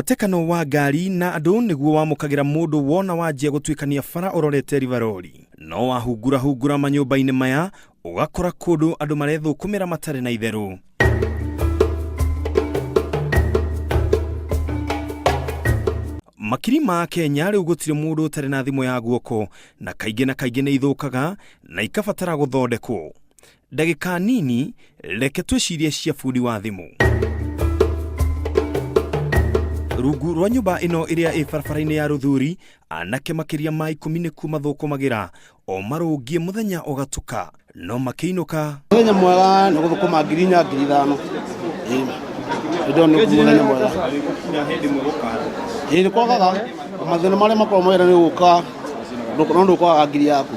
Mũhatĩkano wa ngari na andu nĩguo wamũkagĩra mũndũ wona wanjia gũtuĩkania bara ũrorete riva rori. No wahungura manyũmba-inĩ maya ũgakora kũndũ andũ marethũkũmĩra matarĩ na itherũ. Makiri ma Kenya rĩu gũtirĩ mũndũ ũtarĩ na thimũ ya guoko, na kaingĩ nĩ ithũkaga na ikabatara gũthondekwo. Ndagĩka nini reke twĩcirie cia bundi wa thimũ. Rungu rwa nyũmba ĩno ĩrĩa ĩ barabara-inĩ ya Ruthuri, anake makĩria ma 10 nĩ kuuma thũkũmagĩra o marũngie mũthenya ũgatuka, no makĩinũka. Mũthenya mwega nĩ gũthũkũma 4,000-5,000. Indo nĩ mũthenya mwega. Nĩ kwagaga mathĩna marĩa makorwo mawĩra nĩ gũka ndũ kwaga ngiri yaku.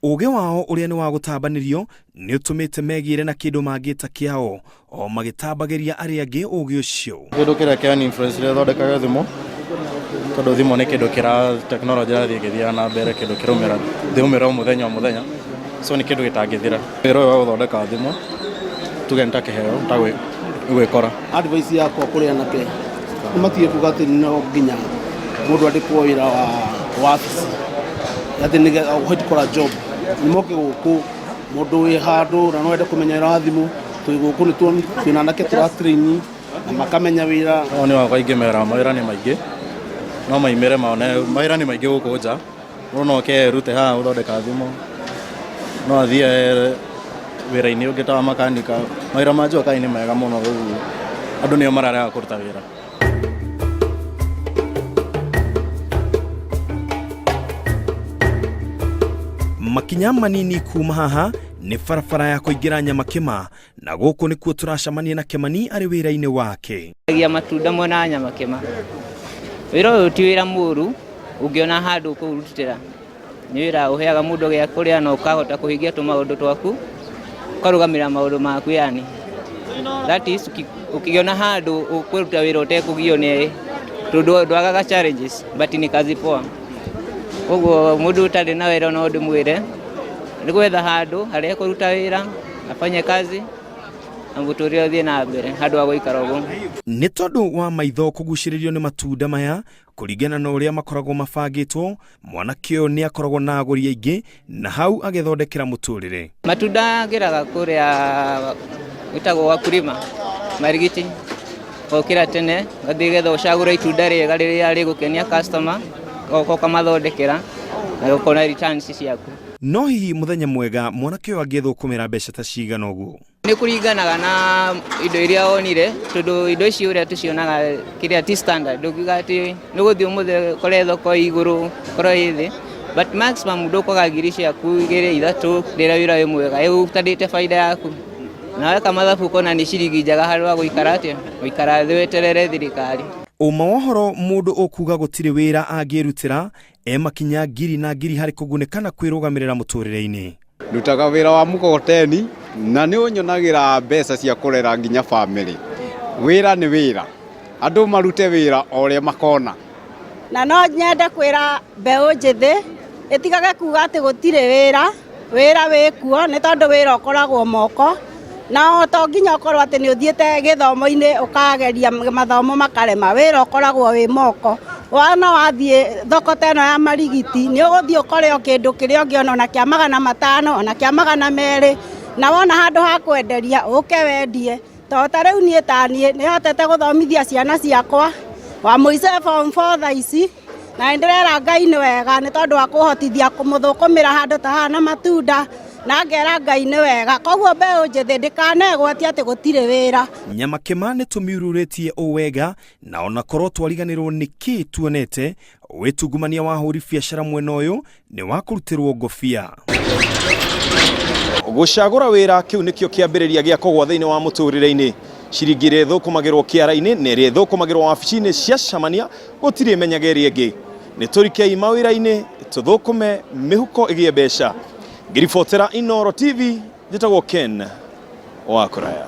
Ũũgĩ wao ũrĩa nĩ wa gũtambanĩrio nĩ ũtũmĩte megĩre na kĩndũ mangĩta kĩao o magĩtambagĩria arĩa angĩ ũũgĩ ũcio. Kĩndũ kĩrĩa kĩa influence rĩa thondekaga thimũ, tondũ thimũ nĩ kĩndũ kĩra teknolojĩ ĩrathiĩ ĩgĩthiaga na mbere, kĩndũ kĩraumĩra o mũthenya, so nĩ kĩndũ gĩtangĩthira. Wĩra ũyũ wa gũthondeka thimũ tuge nĩtakĩheo gwĩkora. Advice yakwa kũrĩ anake nĩ matige kuuga atĩ no nginya mũndũ andĩkwo wĩra wa wabici ati nige uhoti kora job ni moke guku mundu wi handu na no wende kumenya wira wa thimu twi guku ni twina nake tura train na makamenya wira oni wa kaingi mera mawira ni maingi no maimere maone mawira ni maingi guku nja no ke rute ha uthondeka thimu no athie wira-ini ungita wa makanika mawira ma njoka ni mega muno guku andu nio mararega kuruta wira. Makinya manini kuma haha nĩ barabara ya kũingĩra Nyamakema, na gũkũ nĩkuo tũracemania na Kĩmani arĩ wĩra-inĩ wake. Gia matunda mona Nyamakema. Wĩra ũyũ ti wĩra mũru, ũngĩona handũ kũrutĩra. Nĩ wĩra ũheaga mũndũ gĩa kũrĩa na ũkahota kũhingia tũmaũndũ twaku, ũkarũgamĩrĩra maũndũ maku yani. That is ũkĩona handũ ũkũruta wĩra ũtekũgio nĩ tondũ ndwagaga challenges, but ni kazi poa. Koguo mundu utarĩ na wĩra no ndĩmwĩre nĩ gwetha handũ harĩa kũruta wĩra afanye kazi na mũtũrĩre ũthiĩ na mbere handũ ha gũikara ũguo. Nĩ tondũ wa maitho kũgucĩrĩrio nĩ matunda maya kũringana na ũrĩa makoragwo mabangĩtwo, mwanake ũyũ nĩ akoragwo na agũri aingĩ na hau agĩthondekera mũtũrĩre. Matunda ngĩraga kũrĩa gwĩtagwo wakulima marigiti okĩra tene gathiĩ getha ũcagũre itunda rĩega rĩrĩa rĩgũkenia customer oko kamathondekera na ukona returns ciaku. No hihi mũthenya mwega mwanake ũyũ angĩthũkũmĩra mbeca ta cigana ũguo? Nĩ kũringanaga na indo iria onire, tondũ indo ici ũrĩa tũcionaga kĩrĩa ti standard ndũkiuga atĩ nĩ gũthiĩ ũmũthĩ kore thoko igũrũ kore ĩthĩ, but maximum ndũkwaga ngiri ciaku 2-3 rĩrĩa wĩra wĩ mwega ũtandĩte baida yaku. Na weka mathabu ũkona nĩ ciringi njega harĩ wa gũikara atĩa gũikara thĩ weterere thirikari. Uma wohoro mũndũ ũkuga gũtirĩ wĩra angĩrutĩra makinya ngiri na ngiri harĩ kũgunĩka na kwĩrũgamĩrĩra mũtũrĩre-inĩ. Ndutaga wĩra wa mukokoteni na nĩ ũnyonagĩra mbeca cia kũrera nginya family. Wĩra nĩ wĩra, andũ marute wĩra o ũrĩa makona. Na no nyende kwĩra mbeũ njĩthĩ ĩtigage kuga atĩ gũtirĩ wĩra wĩkuo nĩ tondũ wĩra ũkoragwo moko. Na to nginya ũkorwo atĩ nĩ ũthiĩte gĩthomo-inĩ ũkageria mathomo makarema, wĩra ũkoragwo wĩ moko. Wana wathiĩ thoko teno ya marigiti nĩ ũgũthiĩ ũkore kĩndũ kĩrĩa ũngĩona ona kĩa 500 ona kĩa 200, na wona handũ ha kwenderia ũke wendie. Tota rĩu niĩ nĩ hotete gũthomithia ciana ciakwa wa mũico form 4 thaa ici, na ndĩrera Ngai nĩ wega nĩ tondũ wa kũhotithia kũmũthũkũmĩra handũ ta haha na matunda na ngera Ngai nĩ wega. Koguo mbeũ njĩthĩ ndĩkanegwati atĩ gũtirĩ wĩra. Nyamakema nĩ tũmiurũrĩtie wega, na ona korwo twariganĩrwo nĩkĩ tuonete wĩtungumania wa hũri biashara mwena ũyũ nĩ wa kũrutĩrwo ngobia. Gũcagũra wĩra kĩu nĩkĩo kĩambĩrĩria gĩa kũgwa thĩinĩ wa mũtũrĩre-inĩ. Ciringi ĩrĩa ĩthũkũmagĩrwo kĩara-inĩ na ĩrĩa ĩthũkũmagĩrwo wabici-inĩ cia camania gũtirĩ menyaga ĩrĩa ĩngĩ. Nĩ tũrikei mawĩra-inĩ tũthũkũme mĩhuko ĩgĩe mbeca. Ngiribotera Inoro TV, njĩtagwo Ken wa Kuraya.